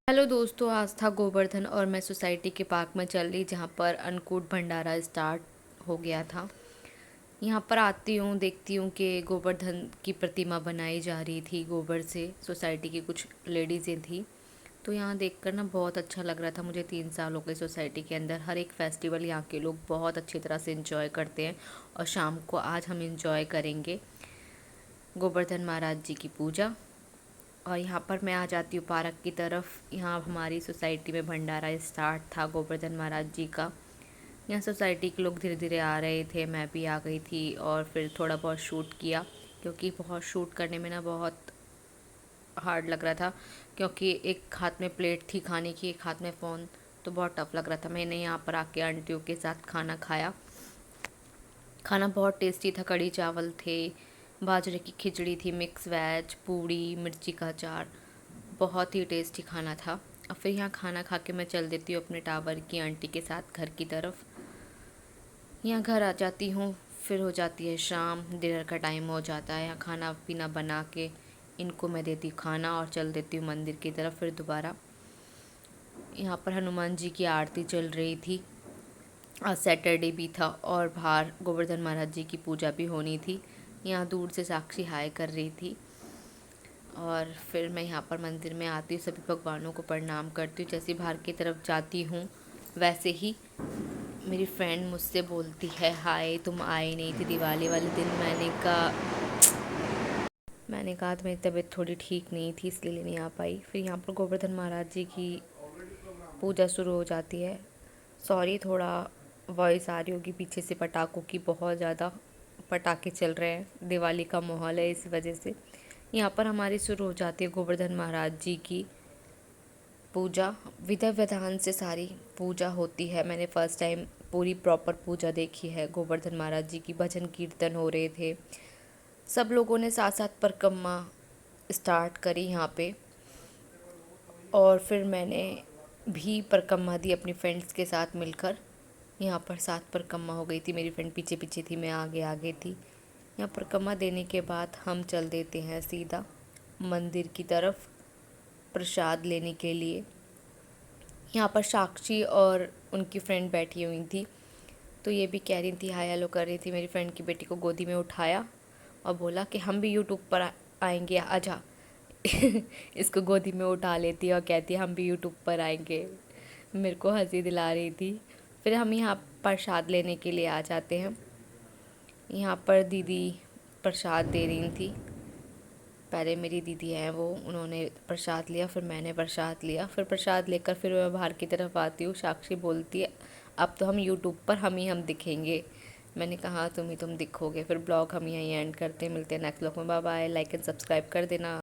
Hello दोस्तों, आज था गोवर्धन और मैं सोसाइटी के पार्क में चल रही जहाँ पर अन्नकूट भंडारा स्टार्ट हो गया था। यहाँ पर आती हूँ, देखती हूँ कि गोवर्धन की प्रतिमा बनाई जा रही थी गोबर से। सोसाइटी की कुछ लेडीज़ें थी, तो यहाँ देखकर ना बहुत अच्छा लग रहा था मुझे। 3 साल हो गए सोसाइटी के अंदर। हर एक फेस्टिवल यहाँ के लोग बहुत अच्छी तरह से इंजॉय करते हैं और शाम को आज हम इंजॉय करेंगे गोवर्धन महाराज जी की पूजा। और यहाँ पर मैं आ जाती हूँ पार्क की तरफ। यहाँ हमारी सोसाइटी में भंडारा स्टार्ट था गोवर्धन महाराज जी का। यहाँ सोसाइटी के लोग धीरे धीरे आ रहे थे, मैं भी आ गई थी और फिर थोड़ा बहुत शूट किया, क्योंकि बहुत शूट करने में ना बहुत हार्ड लग रहा था, क्योंकि एक हाथ में प्लेट थी खाने की, एक हाथ में फ़ोन, तो बहुत टफ लग रहा था। मैंने यहाँ पर आके आंटियों के साथ खाना खाया। खाना बहुत टेस्टी था। कढ़ी चावल थे, बाजरे की खिचड़ी थी, मिक्स वेज, पूड़ी, मिर्ची का अचार, बहुत ही टेस्टी खाना था। और फिर यहाँ खाना खा के मैं चल देती हूँ अपने टावर की आंटी के साथ घर की तरफ। यहाँ घर आ जाती हूँ, फिर हो जाती है शाम, डिनर का टाइम हो जाता है। यहाँ खाना पीना बना के इनको मैं देती हूँ खाना और चल देती हूँ मंदिर की तरफ फिर दोबारा। यहाँ पर हनुमान जी की आरती चल रही थी। आज सैटरडे भी था और बाहर गोवर्धन महाराज जी की पूजा भी होनी थी। यहाँ दूर से साक्षी हाय कर रही थी। और फिर मैं यहाँ पर मंदिर में आती हूँ, सभी भगवानों को प्रणाम करती हूँ। जैसे बाहर की तरफ जाती हूँ वैसे ही मेरी फ्रेंड मुझसे बोलती है, हाय तुम आए नहीं थी दिवाली वाले दिन। मैंने कहा तो मेरी तबीयत थोड़ी ठीक नहीं थी, इसलिए नहीं आ पाई। फिर यहाँ पर गोवर्धन महाराज जी की पूजा शुरू हो जाती है। सॉरी, थोड़ा वॉइस आ रही होगी पीछे से पटाखों की, बहुत ज़्यादा पटाखे चल रहे हैं, दिवाली का माहौल है इस वजह से। यहाँ पर हमारी शुरू हो जाती है गोवर्धन महाराज जी की पूजा। विधि विधान से सारी पूजा होती है। मैंने फ़र्स्ट टाइम पूरी प्रॉपर पूजा देखी है गोवर्धन महाराज जी की। भजन कीर्तन हो रहे थे, सब लोगों ने साथ साथ परिक्रमा स्टार्ट करी यहाँ पे। और फिर मैंने भी परिक्रमा दी अपनी फ्रेंड्स के साथ मिलकर। यहाँ पर सात परिक्रमा हो गई थी, मेरी फ्रेंड पीछे पीछे थी, मैं आगे आगे थी। यहाँ परिक्रमा देने के बाद हम चल देते हैं सीधा मंदिर की तरफ प्रसाद लेने के लिए। यहाँ पर साक्षी और उनकी फ्रेंड बैठी हुई थी, तो ये भी कह रही थी, हाय हेलो कर रही थी। मेरी फ्रेंड की बेटी को गोदी में उठाया और बोला कि हम भी यूट्यूब पर आएंगे, आजा। इसको गोदी में उठा लेती है और कहती है हम भी यूट्यूब पर आएंगे। मेरे को हंसी दिला रही थी। फिर हम यहाँ प्रसाद लेने के लिए आ जाते हैं। यहाँ पर दीदी प्रसाद दे रही थी। पहले मेरी दीदी हैं वो, उन्होंने प्रसाद लिया, फिर मैंने प्रसाद लिया। फिर प्रसाद लेकर फिर मैं बाहर की तरफ आती हूँ। साक्षी बोलती है, अब तो हम यूट्यूब पर हम दिखेंगे। मैंने कहा तुम दिखोगे। फिर ब्लॉग हम यहीं एंड करते हैं, मिलते हैं नेक्स्ट ब्लॉग में। Bye bye, like and subscribe कर देना।